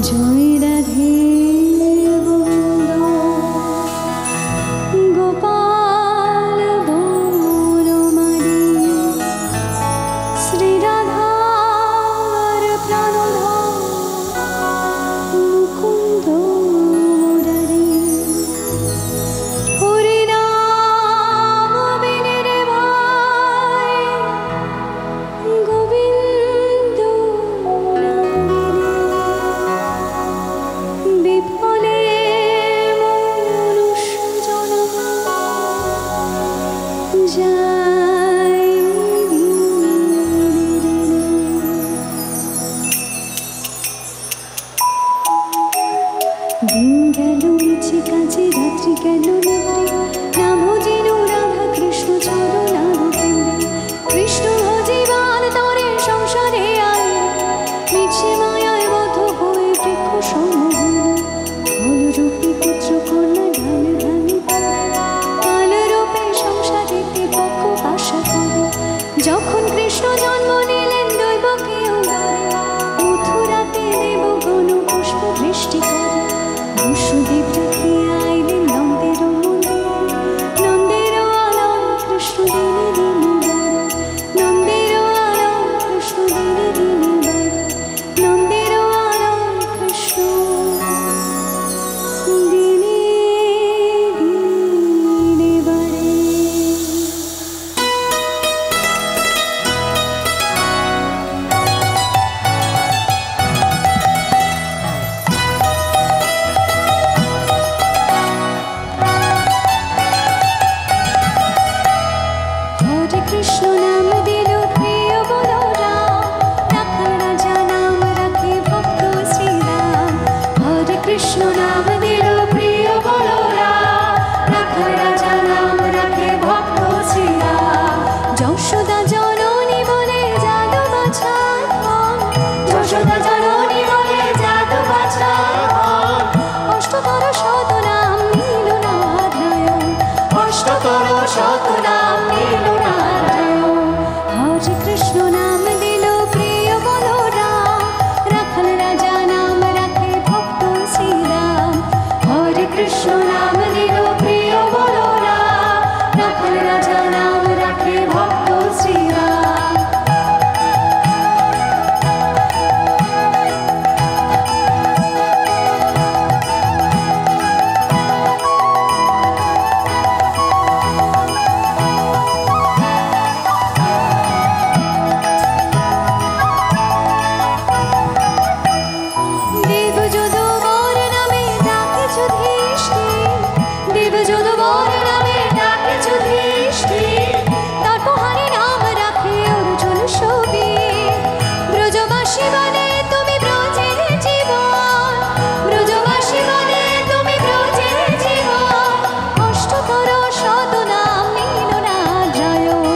জয় রাধে গোবিন্দ গোপাল বনমালী শ্রী রাধার প্রাণধন মুকুন্দ মুরারি হরি নাম বিনে রে ভাই গোবিন্দ বিফলে মনুষ্য জনম যায় দিন গেল মিছে কাজে রাত্রি গেল নিদ্রে না ভজিল রাধা কৃষ্ণ চরণার কেন্দ্রে কৃষ্ণ ভজিবান তরে সংসারে আয় মিছে মায়ায় বদ্ধ হয়ে বৃক্ষ সম্মোহন হল রূপী পুত্র কন্যা ঢাল ঢালি কাল রূপে সংসারেতে পক্ষ পাশা করে যখন কৃষ্ণ জন্ম নিলেন দৈবকে উদারে মথুরাতে দেবগণ পুষ্প বৃষ্টি করে বসুদেব রেখে আইলেন নন্দের মন্দিরে নন্দের আলয় কৃষ্ণ দিনে দিনে বাড়ে নন্দের আলয় কৃষ্ণ দিনে দিনে বাড়ে নন্দের আলয় কৃষ্ণ দিনে দিনে বাড়ে। হরে কৃষ্ণ নাম দিল প্রিয় বলরাম রাখাল রাজা নাম রাখে ভক্ত শ্রীরাম হরে কৃষ্ণ নাম দিল প্রিয় বলরাম রাখাল রাজা নাম রাখে ভক্ত শ্রীরাম যশোদা জননী বলে জাদু বাছার ধন যশোদা জননী বলে জাদু বাছার ধন অষ্টতর শত নাম নীল নারায়ণ অষ্টতর শত নাম নীল নারায়ণ হরে কৃষ্ণ নাম দিল প্রিয় বলরাম রাখাল রাজা নাম রাখে ভক্ত শ্রীরাম হরে কৃষ্ণ নাম দিল প্রিয় বলরাম রাখাল রাজা নাম রাখে ভক্ত শ্রীরাম। দেবযদুবর নামে ডাকে যুধিষ্ঠির দেবযদুবর নামে ডাকে যুধিষ্ঠির তর্পহারি নাম রাখে অর্জুন সুবীর ব্রজবাসী বলে তুমি ব্রজের জীবন ব্রজবাসী বলে তুমি ব্রজের জীবন অষ্টতর শত নাম নীল নারায়ণ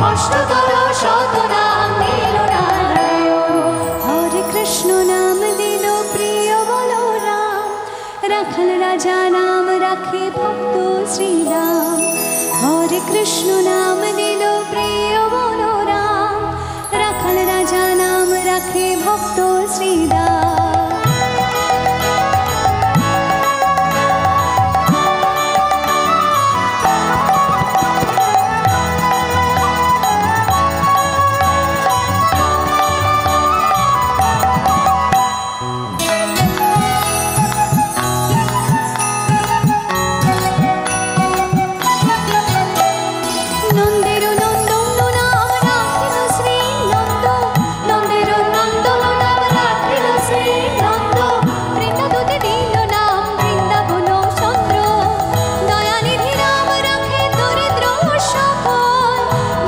অষ্টতর শত নাম নীল নারায়ণ হরে কৃষ্ণ নাম দিল প্রিয় বলরাম রাখাল রাজা নাম রাখে ভক্ত শ্রীরাম হরে কৃষ্ণ নাম দিল প্রিয় বলরাম রাখাল রাজা নাম রাখে ভক্ত শ্রীরাম। নন্দের নন্দন নাম রাখিল শ্রী নন্দ নন্দের নন্দন নাম রাখিল শ্রী নন্দ বৃন্দাদূতে দিল নাম বৃন্দাবন চন্দ্র দয়ানিধি নাম রাখে দরিদ্র সকল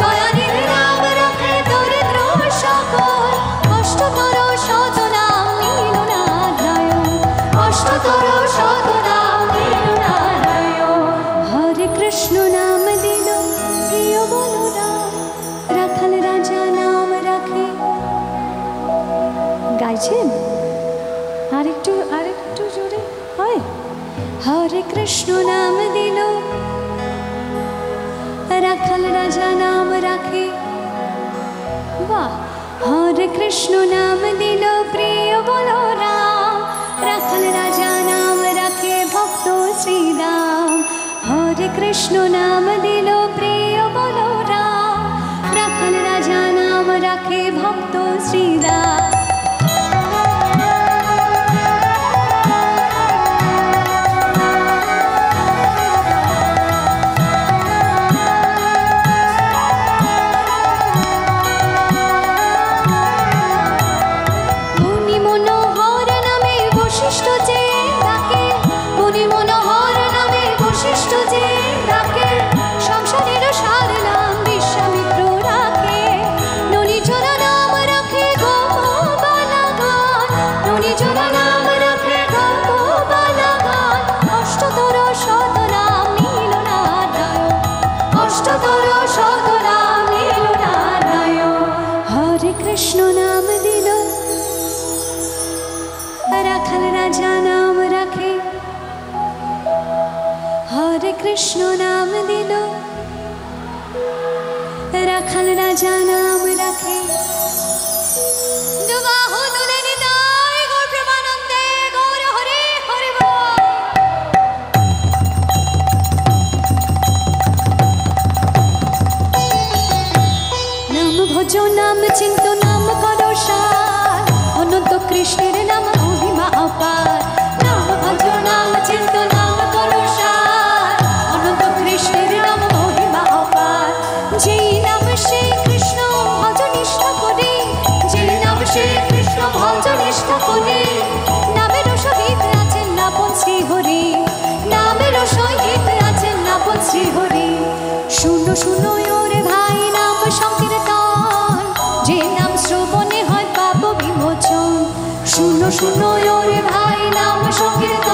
দয়ানিধি নাম রাখে দরিদ্র সকল অষ্টতর শত নাম নীল নারায়ণ অষ্টতর শত নাম নীল নারায়ণ হরে কৃষ্ণ নাম দিল প্রিয় বলরাম রাখাল রাজা নাম রাখে গাইছেন আরেকটু জোরে হয় হরে কৃষ্ণ নাম দিল রাখাল রাজা নাম রাখে वाह हरे कृष्ण नाम दिलो प्रिय बोलो राम কৃষ্ণ নাম দিল প্রিয় বলরাম, রাখাল রাজা নাম রাখে ভক্ত শ্রীরাম। কৃষ্ণ নাম দিল রাখাল রাজা নাম রাখে, হরে কৃষ্ণ নাম দিল রাখাল রাজা নাম রাখে। দুবাহু তুলে নিতাই গৌর প্রেমানন্দে গৌর হরে হরে বল। নাম ভজ নাম চিন্ত নাম করো সার, অনন্ত কৃষ্ণের নাম মহিমা অপার। নাম ভজ নাম চিন্ত নাম করো সার, অনন্ত কৃষ্ণের নাম মহিমা অপার। যেই নাম শ্রী কৃষ্ণ ভজ নিষ্ঠা করে, যেই নাম শ্রী কৃষ্ণ ভজ নিষ্ঠা করে, নামেরও সহিত আছেন নাপন শ্রী হরি, নামেরও সহিত আছেন নাপন শ্রী হরি। শুনো শুনো ওরে ভাই নাম সংকীর্তন, যে নাম শ্রবণে হয় পাপ বিমোচন। শুনো শুনো ওরে ভাই নাম সংকীর্তন,